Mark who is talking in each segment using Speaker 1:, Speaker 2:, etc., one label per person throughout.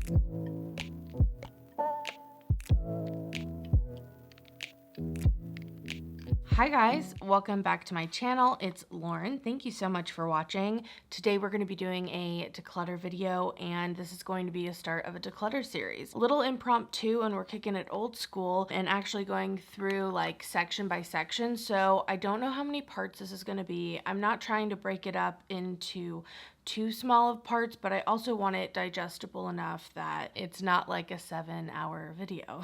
Speaker 1: Hi guys, welcome back to my channel. It's Lauren. Thank you so much for watching. Today we're going to be doing a declutter video, and this is going to be a start of a declutter series. A little impromptu, and we're kicking it old school and actually going through like section by section. So I don't know how many parts this is going to be. I'm not trying to break it up into too small of parts, but I also want it digestible enough that it's not like a 7-hour video.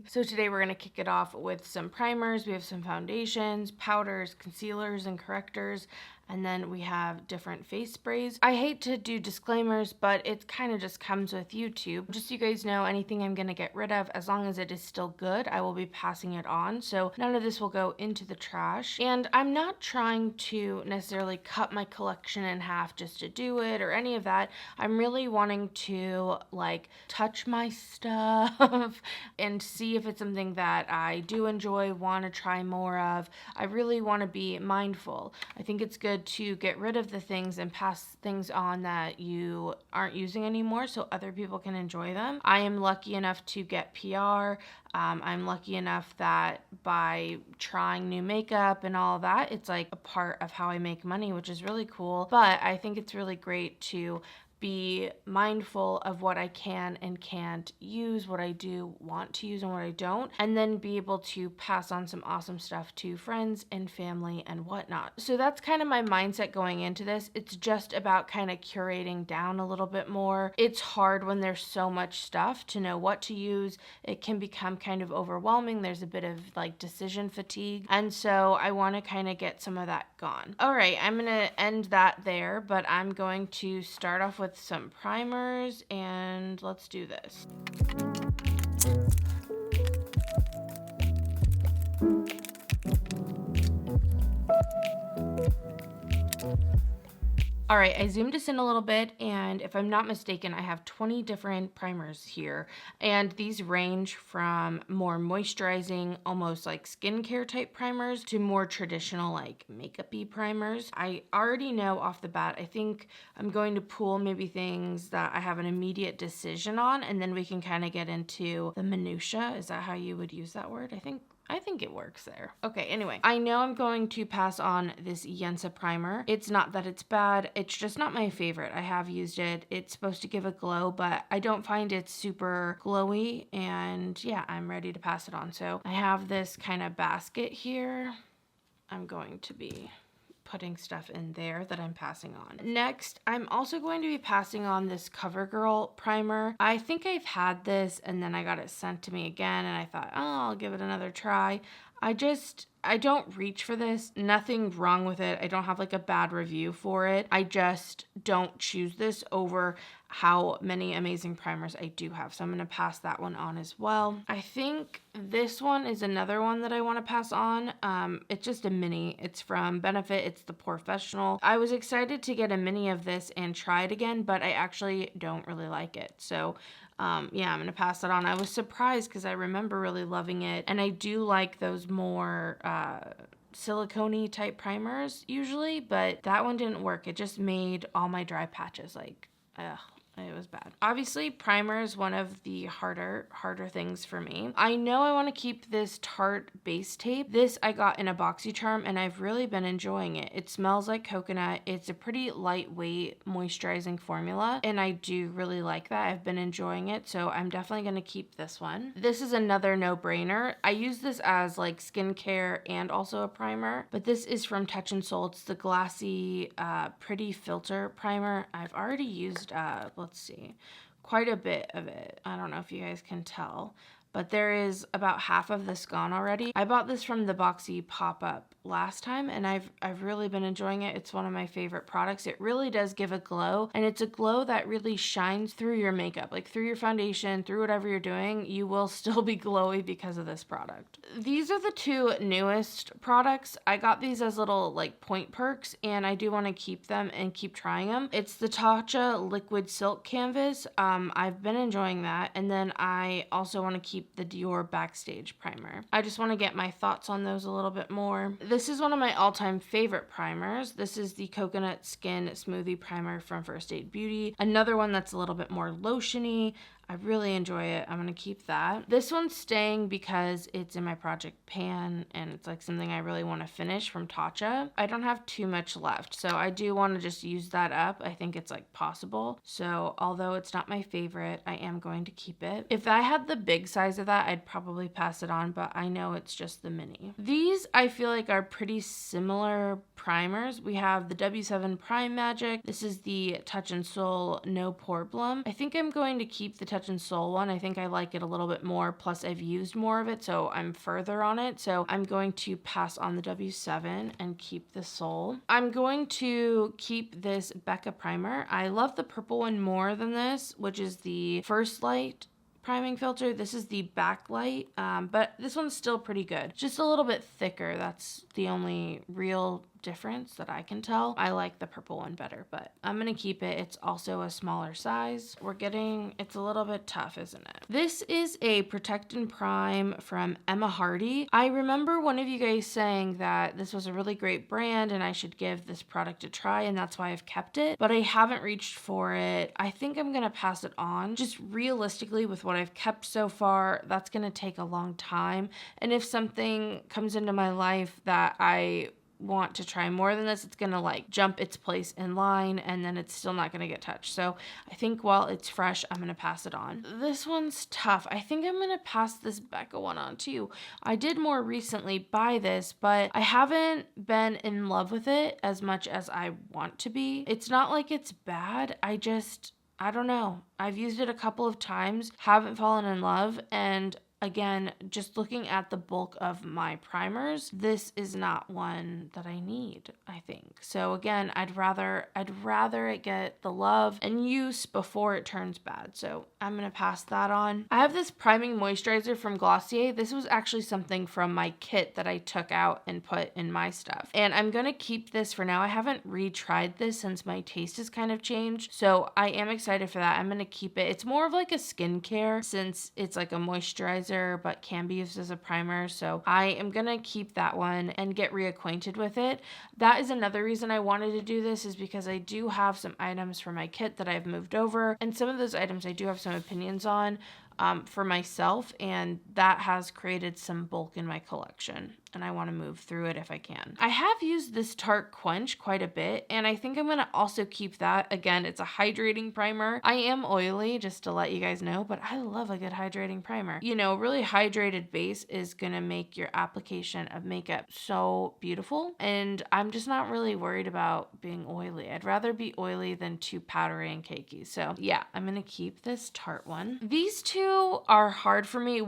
Speaker 1: So today we're going to kick it off with some primers. We have some foundations, powders, concealers, and correctors. And then we have different face sprays. I hate to do disclaimers, but it kind of just comes with YouTube. Just so you guys know, anything I'm gonna get rid of, as long as it is still good, I will be passing it on. So none of this will go into the trash. And I'm not trying to necessarily cut my collection in half just to do it or any of that. I'm really wanting to like touch my stuff and see if it's something that I do enjoy, want to try more of. I really want to be mindful. I think it's good to get rid of the things and pass things on that you aren't using anymore so other people can enjoy them. I am lucky enough to get PR. I'm lucky enough that by trying new makeup and all of that, it's like a part of how I make money, which is really cool. But I think it's really great to be mindful of what I can and can't use, what I do want to use and what I don't, and then be able to pass on some awesome stuff to friends and family and whatnot. So that's kind of my mindset going into this. It's just about kind of curating down a little bit more. It's hard when there's so much stuff to know what to use. It can become kind of overwhelming. There's a bit of like decision fatigue. And so I want to kind of get some of that gone. All right, I'm going to end that there, but I'm going to start off with some primers, and let's do this. All right, I zoomed this in a little bit, and if I'm not mistaken, I have 20 different primers here, and these range from more moisturizing, almost like skincare type primers to more traditional like makeup-y primers. I already know off the bat, I think I'm going to pull maybe things that I have an immediate decision on, and then we can kind of get into the minutia. Is that how you would use that word? I think it works there. Okay, anyway, I know I'm going to pass on this Yensa primer. It's not that it's bad, it's just not my favorite. I have used it. It's supposed to give a glow, but I don't find it super glowy, and yeah, I'm ready to pass it on. So I have this kind of basket here. I'm going to be putting stuff in there that I'm passing on. Next, I'm also going to be passing on this CoverGirl primer. I think I've had this and then I got it sent to me again and I thought, oh, I'll give it another try. I don't reach for this. Nothing wrong with it. I don't have like a bad review for it. I just don't choose this over how many amazing primers I do have. So I'm going to pass that one on as well. I think this one is another one that I want to pass on. It's just a mini. It's from Benefit. It's the Professional. I was excited to get a mini of this and try it again, but I actually don't really like it. So yeah, I'm going to pass that on. I was surprised because I remember really loving it. And I do like those more silicone-y type primers usually, but that one didn't work. It just made all my dry patches like, ugh. It was bad. Obviously, primer is one of the harder things for me. I know I want to keep this Tarte base tape. This I got in a Boxycharm and I've really been enjoying it. It smells like coconut. It's a pretty lightweight moisturizing formula and I do really like that. I've been enjoying it, so I'm definitely going to keep this one. This is another no-brainer. I use this as like skincare and also a primer, but this is from Touch in Sol. It's the glassy pretty filter primer. I've already used let's see, quite a bit of it. I don't know if you guys can tell, but there is about half of this gone already. I bought this from the Boxy pop-up last time and I've really been enjoying it. It's one of my favorite products. It really does give a glow, and it's a glow that really shines through your makeup, like through your foundation, through whatever you're doing. You will still be glowy because of this product. These are the two newest products. I got these as little like point perks and I do want to keep them and keep trying them. It's the Tatcha Liquid Silk Canvas. I've been enjoying that, and then I also want to keep the Dior Backstage primer. I just want to get my thoughts on those a little bit more. This is one of my all-time favorite primers. This is the Coconut Skin Smoothie Primer from First Aid Beauty. Another one that's a little bit more lotiony. I really enjoy it. I'm going to keep that. This one's staying because it's in my project pan and it's like something I really want to finish from Tatcha. I don't have too much left, so I do want to just use that up. I think it's like possible. So although it's not my favorite, I am going to keep it. If I had the big size of that, I'd probably pass it on, but I know it's just the mini. These I feel like are pretty similar primers. We have the W7 Prime Magic. This is the Touch and Soul No Problem. I think I'm going to keep the Touch and Soul one. I think I like it a little bit more, plus I've used more of it, so I'm further on it. So I'm going to pass on the W7 and keep the Soul. I'm going to keep this Becca primer. I love the purple one more than this, which is the First Light priming filter. This is the Backlight, but this one's still pretty good. Just a little bit thicker. That's the only real difference that I can tell. I like the purple one better, but I'm gonna keep it. It's also a smaller size. It's a little bit tough, isn't it? This is a Protect and Prime from Emma Hardy. I remember one of you guys saying that this was a really great brand and I should give this product a try, and that's why I've kept it, but I haven't reached for it. I think I'm gonna pass it on. Just realistically, with what I've kept so far, that's gonna take a long time, and if something comes into my life that I want to try more than this, it's gonna like jump its place in line and then it's still not gonna get touched. So I think while it's fresh, I'm gonna pass it on. This one's tough. I think I'm gonna pass this Becca one on too. I did more recently buy this, but I haven't been in love with it as much as I want to be. It's not like it's bad. I don't know. I've used it a couple of times, haven't fallen in love, and again, just looking at the bulk of my primers, this is not one that I need, I think. So again, I'd rather it get the love and use before it turns bad. So I'm gonna pass that on. I have this priming moisturizer from Glossier. This was actually something from my kit that I took out and put in my stuff. And I'm gonna keep this for now. I haven't retried this since my taste has kind of changed. So I am excited for that. I'm gonna keep it. It's more of like a skincare since it's like a moisturizer but can be used as a primer. So I am gonna keep that one and get reacquainted with it. That is another reason I wanted to do this, is because I do have some items from my kit that I've moved over, and some of those items I do have some opinions on for myself, and that has created some bulk in my collection, and I want to move through it if I can. I have used this Tarte Quench quite a bit, and I think I'm going to also keep that. Again, it's a hydrating primer. I am oily, just to let you guys know, but I love a good hydrating primer. You know, really hydrated base is going to make your application of makeup so beautiful, and I'm just not really worried about being oily. I'd rather be oily than too powdery and cakey. So yeah, I'm going to keep this Tarte one. These two are hard for me. The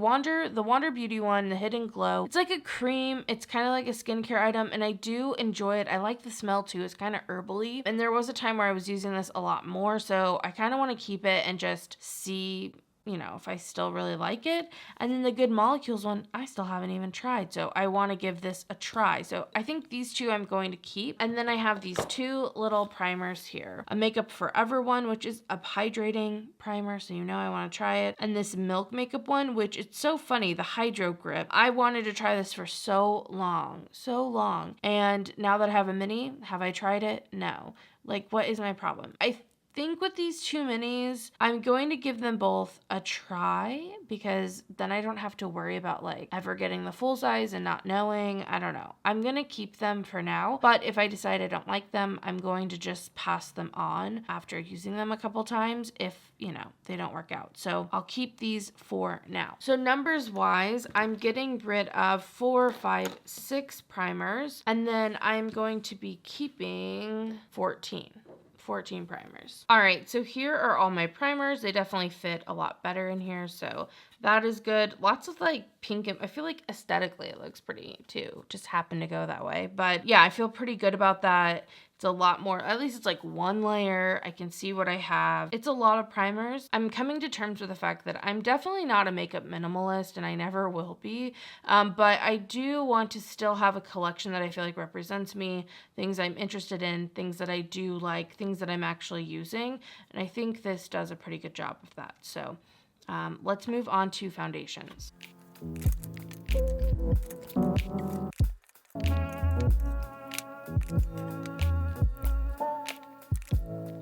Speaker 1: Wander Beauty one, the Hidden Glow, it's like a cream. It's kind of like a skincare item, and I do enjoy it. I like the smell too. It's kind of herbally, and there was a time where I was using this a lot more, so I kind of want to keep it and just see, you know, if I still really like it. And then the Good Molecules one, I still haven't even tried, so I want to give this a try. So I think these two I'm going to keep. And then I have these two little primers here. A Makeup Forever one, which is a hydrating primer, so you know I want to try it. And this Milk Makeup one, which it's so funny, the Hydro Grip. I wanted to try this for so long. And now that I have a mini, have I tried it? No. Like, what is my problem? I think with these two minis, I'm going to give them both a try, because then I don't have to worry about like ever getting the full size and not knowing. I don't know. I'm going to keep them for now, but if I decide I don't like them, I'm going to just pass them on after using them a couple times if, you know, they don't work out. So I'll keep these for now. So numbers wise, I'm getting rid of 4, 5, 6 primers, and then I'm going to be keeping 14 primers. All right, so here are all my primers. They definitely fit a lot better in here, so that is good. Lots of like pink, and I feel like aesthetically it looks pretty too. Just happened to go that way. But yeah, I feel pretty good about that. It's a lot more, at least it's like one layer. I can see what I have. It's a lot of primers. I'm coming to terms with the fact that I'm definitely not a makeup minimalist, and I never will be. But I do want to still have a collection that I feel like represents me, things I'm interested in, things that I do like, things that I'm actually using. And I think this does a pretty good job of that. So let's move on to foundations.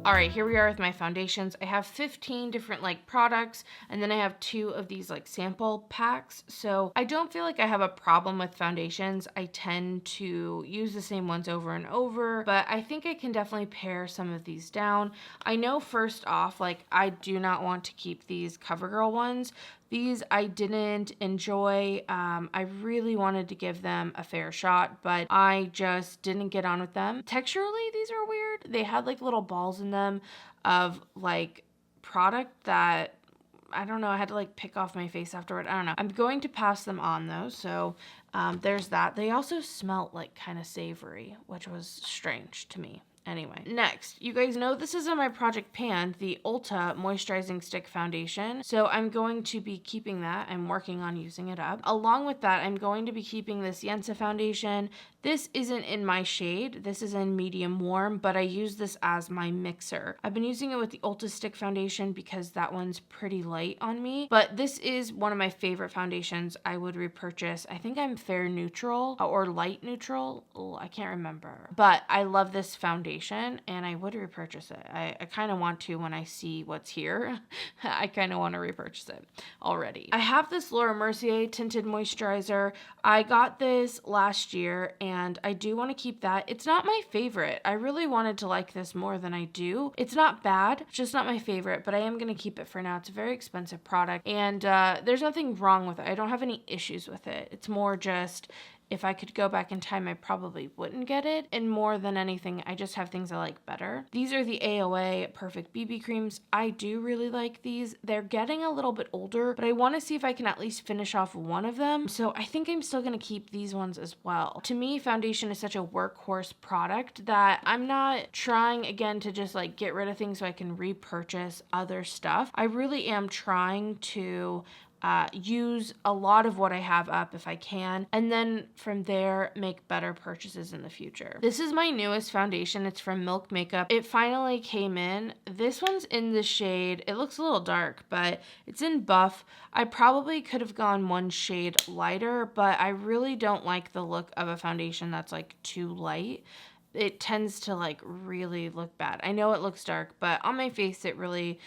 Speaker 1: All right, here we are with my foundations. I have 15 different like products, and then I have 2 of these like sample packs. So I don't feel like I have a problem with foundations. I tend to use the same ones over and over, but I think I can definitely pare some of these down. I know first off, like I do not want to keep these CoverGirl ones. These I didn't enjoy. I really wanted to give them a fair shot, but I just didn't get on with them. Texturally, these are weird. They had like little balls in them of like product that I don't know. I had to like pick off my face afterward. I don't know. I'm going to pass them on though. So there's that. They also smelt like kind of savory, which was strange to me. Anyway, next, you guys know this is in my Project Pan, the Ulta Moisturizing Stick Foundation. So I'm going to be keeping that. I'm working on using it up. Along with that, I'm going to be keeping this Yensa foundation. This isn't in my shade. This is in medium warm, but I use this as my mixer. I've been using it with the Ulta Stick Foundation because that one's pretty light on me, but this is one of my favorite foundations I would repurchase. I think I'm fair neutral or light neutral. Oh, I can't remember, but I love this foundation and I would repurchase it. I kind of want to when I see what's here. I kind of want to repurchase it already. I have this Laura Mercier tinted moisturizer. I got this last year and I do want to keep that. It's not my favorite. I really wanted to like this more than I do. It's not bad, it's just not my favorite, but I am going to keep it for now. It's a very expensive product and there's nothing wrong with it. I don't have any issues with it. It's more just if I could go back in time, I probably wouldn't get it. And more than anything, I just have things I like better. These are the AOA Perfect BB Creams. I do really like these. They're getting a little bit older, but I want to see if I can at least finish off one of them. So I think I'm still going to keep these ones as well. To me, foundation is such a workhorse product that I'm not trying again to just like get rid of things so I can repurchase other stuff. I really am trying to use a lot of what I have up if I can, and then from there make better purchases in the future. This is my newest foundation. It's from Milk Makeup. It finally came in. This one's in the shade, it looks a little dark, but it's in Buff. I probably could have gone one shade lighter, but I really don't like the look of a foundation that's like too light. It tends to like really look bad. I know it looks dark, but on my face it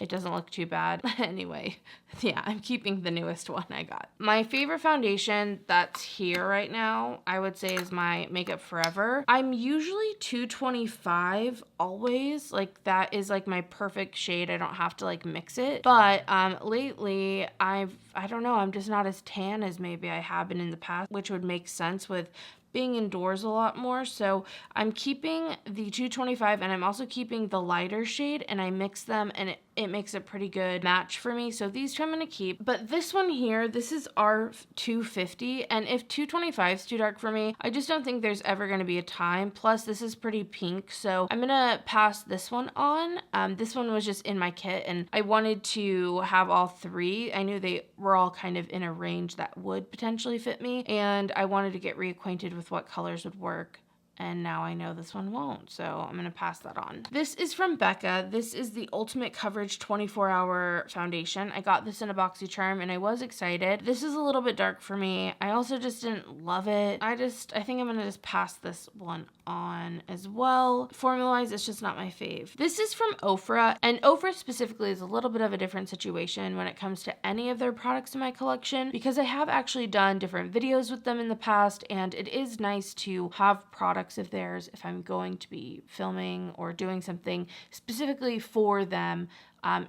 Speaker 1: doesn't look too bad. Anyway, yeah, I'm keeping the newest one I got. My favorite foundation that's here right now, I would say is my Makeup Forever. I'm usually 225 always. Like that is like my perfect shade. I don't have to like mix it. But lately I don't know, I'm just not as tan as maybe I have been in the past, which would make sense with being indoors a lot more. So I'm keeping the 225 and I'm also keeping the lighter shade and I mix them and it makes a pretty good match for me. So these two I'm gonna keep. But this one here, this is R250, and if 225 is too dark for me, I just don't think there's ever gonna be a time. Plus this is pretty pink, so I'm gonna pass this one on. This one was just in my kit and I wanted to have all three. I knew they were all kind of in a range that would potentially fit me, and I wanted to get reacquainted with what colors would work. And now I know this one won't, so I'm gonna pass that on. This is from Becca. This is the Ultimate Coverage 24-Hour Foundation. I got this in a Boxycharm and I was excited. This is a little bit dark for me. I also just didn't love it. I think I'm gonna just pass this one on as well. Formula-wise, it's just not my fave. This is from Ofra, and Ofra specifically is a little bit of a different situation when it comes to any of their products in my collection, because I have actually done different videos with them in the past, and it is nice to have products of theirs if I'm going to be filming or doing something specifically for them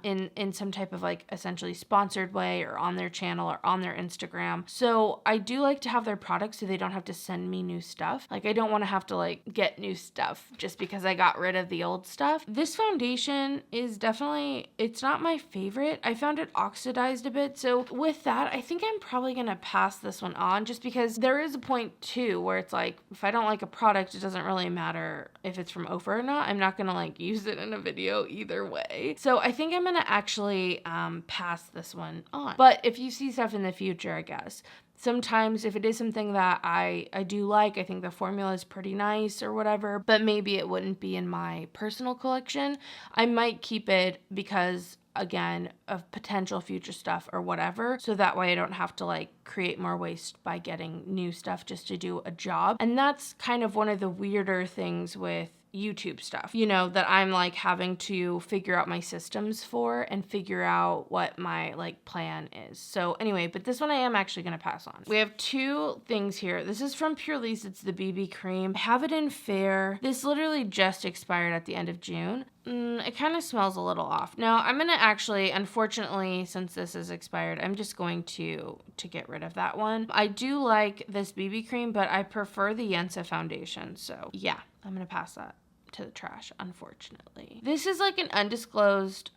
Speaker 1: in some type of like essentially sponsored way or on their channel or on their Instagram. So I do like to have their products so they don't have to send me new stuff. Like I don't want to have to like get new stuff just because I got rid of the old stuff. This foundation is definitely, it's not my favorite. I found it oxidized a bit. So with that, I think I'm probably going to pass this one on just because there is a point too where it's like, if I don't like a product, it doesn't really matter if it's from Ofra or not. I'm not going to like use it in a video either way. So I think I'm going to actually pass this one on. But if you see stuff in the future, I guess, sometimes if it is something that I do like, I think the formula is pretty nice or whatever, but maybe it wouldn't be in my personal collection, I might keep it because, again, of potential future stuff or whatever. So that way I don't have to like create more waste by getting new stuff just to do a job. And that's kind of one of the weirder things with YouTube stuff, you know, that I'm like having to figure out my systems for and figure out what my like plan is. So anyway, but this one I am actually going to pass on. We have two things here. This is from Pure Lease. It's the BB cream. I have it in Fair. This literally just expired at the end of June. It kind of smells a little off. Now I'm going to actually, unfortunately, since this is expired, I'm just going to get rid of that one. I do like this BB cream, but I prefer the Yensa foundation. So yeah, I'm going to pass that to the trash, unfortunately. This is like an undisclosed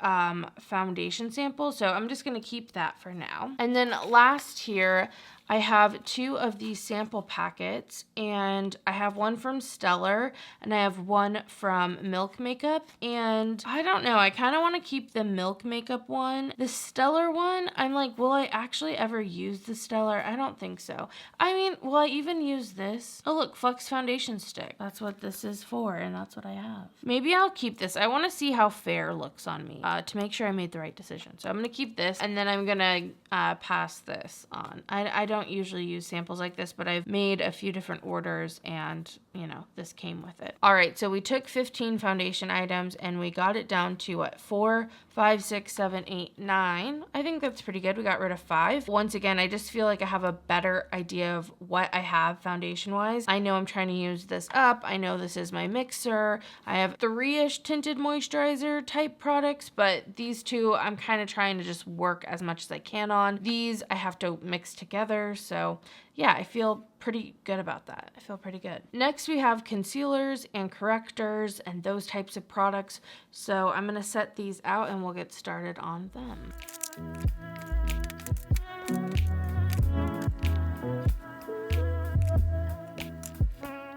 Speaker 1: foundation sample, so I'm just gonna keep that for now. And then last here, I have two of these sample packets, and I have one from Stellar and I have one from Milk Makeup. And I don't know, I kind of want to keep the Milk Makeup one. The Stellar one, I'm like, will I actually ever use the Stellar? I don't think so. I mean, will I even use this? Oh look, Flux Foundation Stick. That's what this is for, and that's what I have. Maybe I'll keep this. I want to see how Fair looks on me to make sure I made the right decision. So I'm going to keep this, and then I'm going to pass this on. I don't usually use samples like this, but I've made a few different orders and, you know, this came with it. All right, so we took 15 foundation items and we got it down to what, 4, 5, 6, 7, 8, 9. I think that's pretty good. We got rid of 5. Once again, I just feel like I have a better idea of what I have foundation wise. I know I'm trying to use this up. I know this is my mixer. I have 3-ish tinted moisturizer type products, but these two I'm kind of trying to just work as much as I can on. These I have to mix together, so yeah, I feel pretty good about that. I feel pretty good. Next, we have concealers and correctors and those types of products. So I'm gonna set these out and we'll get started on them.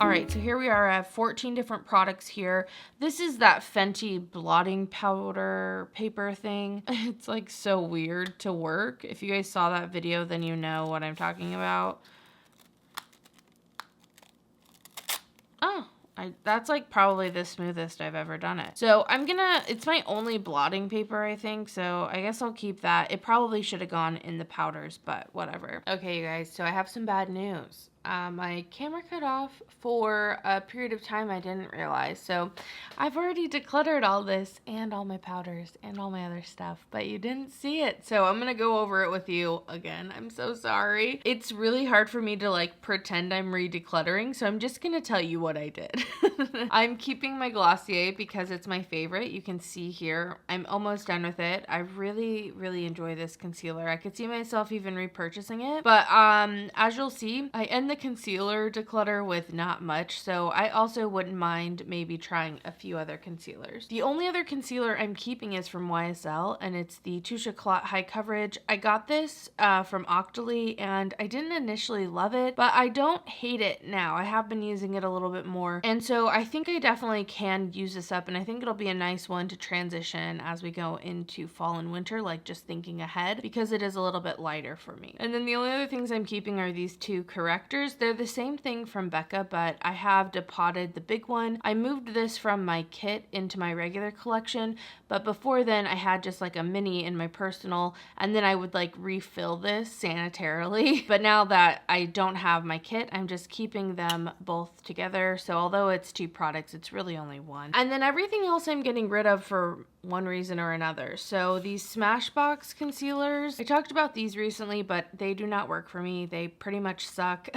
Speaker 1: All right, so here we are. I have 14 different products here. This is that Fenty blotting powder paper thing. It's like so weird to work. If you guys saw that video, then you know what I'm talking about. Oh, that's like probably the smoothest I've ever done it. So it's my only blotting paper, I think. So I guess I'll keep that. It probably should have gone in the powders, but whatever. Okay, you guys, so I have some bad news. My camera cut off for a period of time I didn't realize. So I've already decluttered all this and all my powders and all my other stuff, but you didn't see it. So I'm going to go over it with you again. I'm so sorry. It's really hard for me to like pretend I'm re-decluttering. So I'm just going to tell you what I did. I'm keeping my Glossier because it's my favorite. You can see here, I'm almost done with it. I really, really enjoy this concealer. I could see myself even repurchasing it, but as you'll see, I end the concealer declutter with not much, so I also wouldn't mind maybe trying a few other concealers. The only other concealer I'm keeping is from YSL, and it's the Touche Éclat High Coverage. I got this from Octoly, and I didn't initially love it, but I don't hate it now. I have been using it a little bit more, and so I think I definitely can use this up, and I think it'll be a nice one to transition as we go into fall and winter, like just thinking ahead, because it is a little bit lighter for me. And then the only other things I'm keeping are these two correctors. They're the same thing from Becca, but I have depotted the big one. I moved this from my kit into my regular collection, but before then I had just like a mini in my personal, and then I would like refill this sanitarily. But now that I don't have my kit, I'm just keeping them both together. So although it's 2 products, it's really only one. And then everything else I'm getting rid of for one reason or another. So these Smashbox concealers, I talked about these recently, but they do not work for me. They pretty much suck.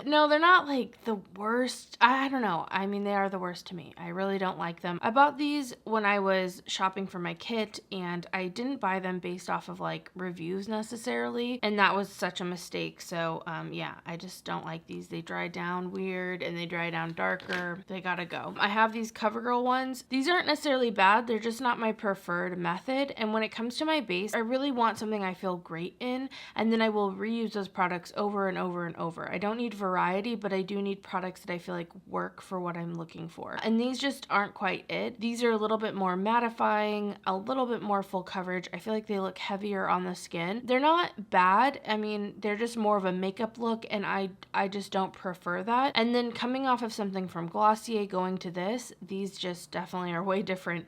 Speaker 1: No, they're not like the worst. I don't know. I mean, they are the worst to me. I really don't like them. I bought these when I was shopping for my kit, and I didn't buy them based off of like reviews necessarily, and that was such a mistake. So yeah, I just don't like these. They dry down weird and they dry down darker. They gotta go. I have these CoverGirl ones. These aren't necessarily bad. They're just not my preferred method. And when it comes to my base, I really want something I feel great in, and then I will reuse those products over and over and over. I don't need variety, but I do need products that I feel like work for what I'm looking for. And these just aren't quite it. These are a little bit more mattifying, a little bit more full coverage. I feel like they look heavier on the skin. They're not bad. I mean, they're just more of a makeup look, and I just don't prefer that. And then coming off of something from Glossier going to this, these just definitely are way different.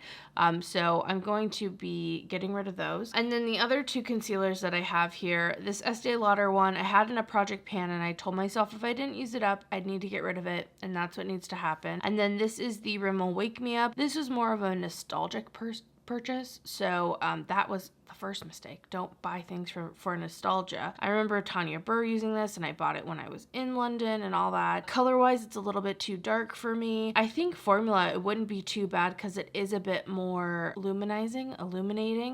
Speaker 1: So So I'm going to be getting rid of those. And then the other two concealers that I have here, this Estee Lauder one, I had in a project pan and I told myself if I didn't use it up, I'd need to get rid of it. And that's what needs to happen. And then this is the Rimmel Wake Me Up. This was more of a nostalgic purchase. So that was the first mistake. Don't buy things for nostalgia. I remember Tanya Burr using this and I bought it when I was in London and all that. Color wise, it's a little bit too dark for me. I think formula, it wouldn't be too bad because it is a bit more illuminating,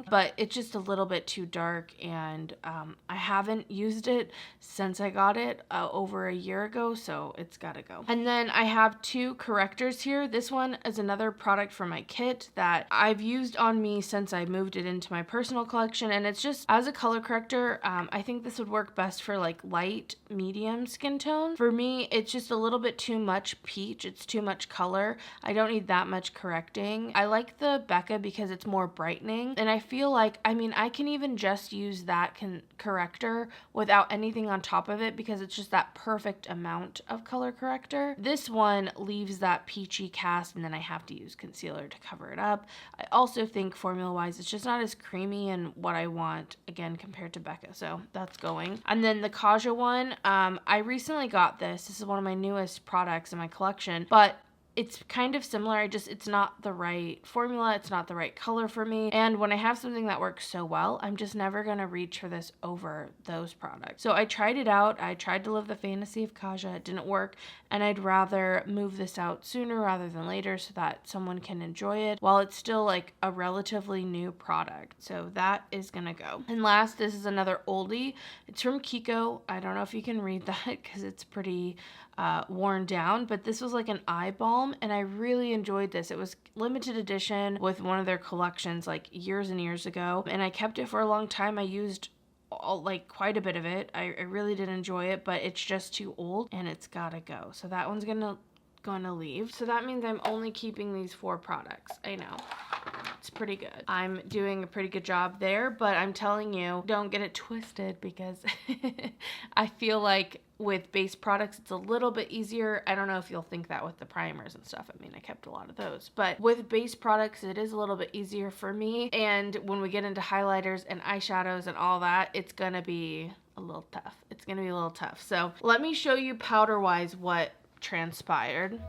Speaker 1: but it's just a little bit too dark, and I haven't used it since I got it over a year ago, so it's gotta go. And then I have two correctors here. This one is another product from my kit that I've used on me since I moved it into my personal collection, and it's just as a color corrector. I think this would work best for like light medium skin tone. For me, it's just a little bit too much peach. It's too much color. I don't need that much correcting. I like the Becca because it's more brightening, and I feel like, I mean, I can even just use that corrector without anything on top of it because it's just that perfect amount of color corrector. This one leaves that peachy cast, and then I have to use concealer to cover it up. I also think formula wise it's just not as creamy and what I want, again, compared to Becca, so that's going. And then the Kaja one, I recently got this. This is one of my newest products in my collection, but it's kind of similar. It's not the right formula. It's not the right color for me. And when I have something that works so well, I'm just never going to reach for this over those products. So I tried it out. I tried to live the fantasy of Kaja. It didn't work. And I'd rather move this out sooner rather than later so that someone can enjoy it while it's still like a relatively new product. So that is going to go. And last, this is another oldie. It's from Kiko. I don't know if you can read that because it's pretty worn down, but this was like an eye balm and I really enjoyed this. It was limited edition with one of their collections like years and years ago, and I kept it for a long time. I used quite a bit of it. I really did enjoy it, but it's just too old and it's gotta go. So that one's gonna leave. So that means I'm only keeping these 4 products. I know. It's pretty good. I'm doing a pretty good job there, but I'm telling you, don't get it twisted because I feel like with base products, it's a little bit easier. I don't know if you'll think that with the primers and stuff. I mean, I kept a lot of those, but with base products, it is a little bit easier for me. And when we get into highlighters and eyeshadows and all that, it's gonna be a little tough. It's gonna be a little tough. So let me show you powder wise what transpired.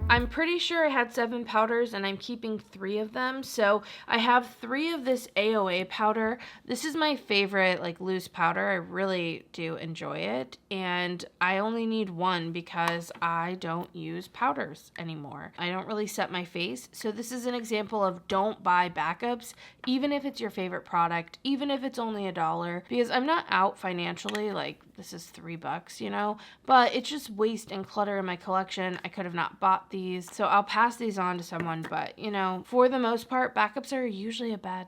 Speaker 1: I'm pretty sure I had 7 powders and I'm keeping 3 of them. So I have 3 of this AOA powder. This is my favorite like loose powder. I really do enjoy it. And I only need 1 because I don't use powders anymore. I don't really set my face. So this is an example of don't buy backups, even if it's your favorite product, even if it's only $1, because I'm not out financially, like this is $3, you know, but it's just waste and clutter in my collection. I could have not bought these, so I'll pass these on to someone, but you know, for the most part, backups are usually a bad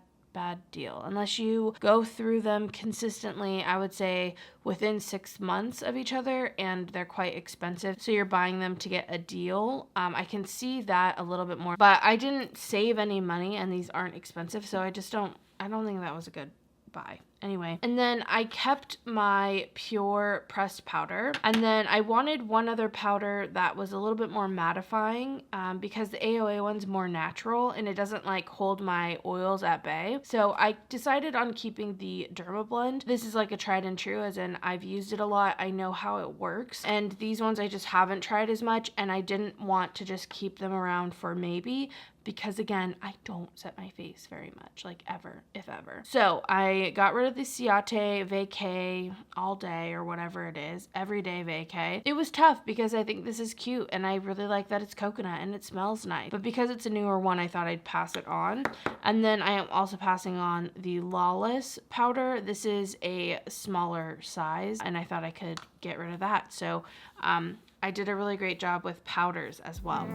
Speaker 1: deal unless you go through them consistently. I would say within 6 months of each other, and they're quite expensive, so you're buying them to get a deal. I can see that a little bit more, but I didn't save any money and these aren't expensive, so I don't think that was a good buy. Anyway, and then I kept my pure pressed powder, and then I wanted one other powder that was a little bit more mattifying because the AOA one's more natural and it doesn't like hold my oils at bay. So I decided on keeping the Derma Blend. This is like a tried and true, as in I've used it a lot. I know how it works, and these ones I just haven't tried as much, and I didn't want to just keep them around for maybe, because again, I don't set my face very much, like ever, if ever. So I got rid of the Ciate Vacay all day, or whatever it is, everyday Vacay. It was tough because I think this is cute and I really like that it's coconut and it smells nice, but because it's a newer one, I thought I'd pass it on. And then I am also passing on the Lawless powder. This is a smaller size and I thought I could get rid of that. So I did a really great job with powders as well.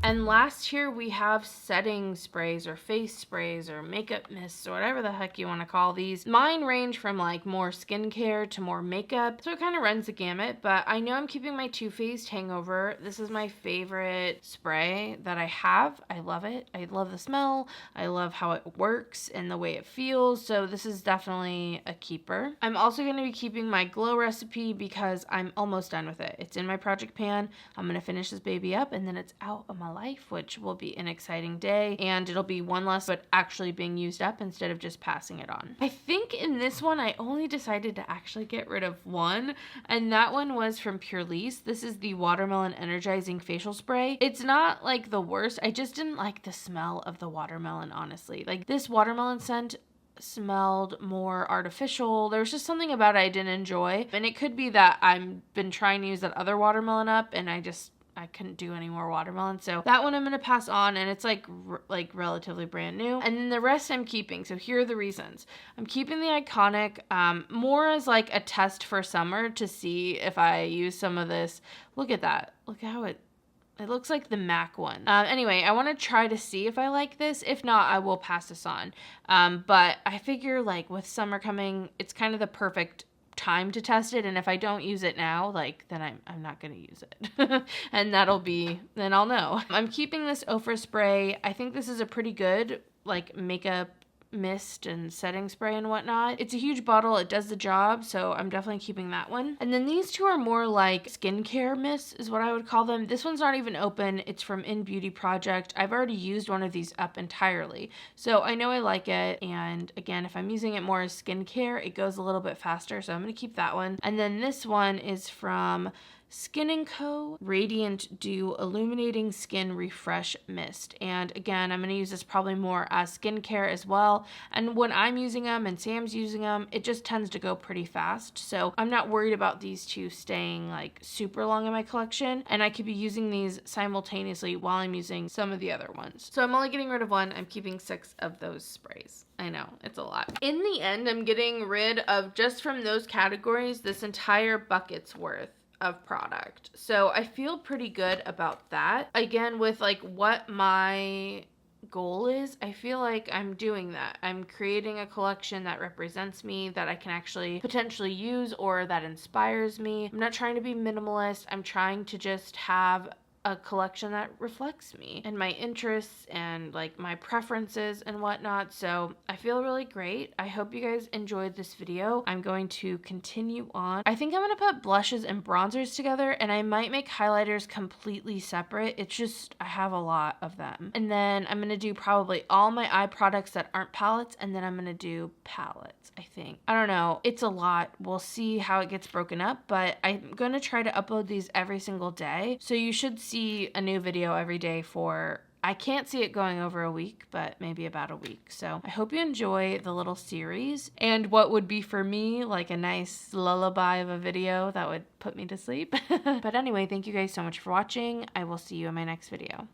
Speaker 1: And last here we have setting sprays or face sprays or makeup mists or whatever the heck you want to call these. Mine range from like more skincare to more makeup, so it kind of runs the gamut, but I know I'm keeping my Too Faced Hangover. This is my favorite spray that I have. I love it. I love the smell. I love how it works and the way it feels, so this is definitely a keeper. I'm also going to be keeping my Glow recipe because I'm almost done with it. It's in my project pan. I'm going to finish this baby up and then it's out of my life, which will be an exciting day, and it'll be one less but actually being used up instead of just passing it on. I think in this one I only decided to actually get rid of one, and that one was from Pure Lease. This is the Watermelon Energizing Facial Spray. It's not like the worst. I just didn't like the smell of the watermelon, honestly. Like, this watermelon scent smelled more artificial. There was just something about it I didn't enjoy, and it could be that I've been trying to use that other watermelon up and I couldn't do any more watermelon. So that one I'm going to pass on, and it's like relatively brand new. And then the rest I'm keeping. So here are the reasons. I'm keeping the Iconic more as like a test for summer to see if I use some of this. Look at that. Look how it looks like the MAC one. Anyway, I want to try to see if I like this. If not, I will pass this on. But I figure like with summer coming, it's kind of the perfect time to test it, and if I don't use it now, like, then I'm not gonna use it. And then I'll know. I'm keeping this Ofra spray. I think this is a pretty good like makeup mist and setting spray and whatnot. It's a huge bottle. It does the job, so I'm definitely keeping that one. And then these two are more like skincare mists is what I would call them. This one's not even open. It's from In Beauty Project. I've already used one of these up entirely, so I know I like it. And again, if I'm using it more as skincare, it goes a little bit faster, so I'm gonna keep that one. And then this one is from Skin & Co. Radiant Dew Illuminating Skin Refresh Mist. And again, I'm going to use this probably more as skincare as well. And when I'm using them and Sam's using them, it just tends to go pretty fast. So I'm not worried about these two staying like super long in my collection. And I could be using these simultaneously while I'm using some of the other ones. So I'm only getting rid of one. I'm keeping 6 of those sprays. I know, it's a lot. In the end, I'm getting rid of, just from those categories, this entire bucket's worth of product. So I feel pretty good about that. Again, with like what my goal is, I feel like I'm doing that. I'm creating a collection that represents me, that I can actually potentially use, or that inspires me. I'm not trying to be minimalist. I'm trying to just have a collection that reflects me and my interests and like my preferences and whatnot. So I feel really great. I hope you guys enjoyed this video. I'm going to continue on. I think I'm going to put blushes and bronzers together, and I might make highlighters completely separate. It's just, I have a lot of them. And then I'm going to do probably all my eye products that aren't palettes, and then I'm going to do palettes, I think. I don't know. It's a lot. We'll see how it gets broken up, but I'm going to try to upload these every single day. So you should see a new video every day for, I can't see it going over a week, but maybe about a week. So I hope you enjoy the little series and what would be for me like a nice lullaby of a video that would put me to sleep. But anyway, thank you guys so much for watching. I will see you in my next video.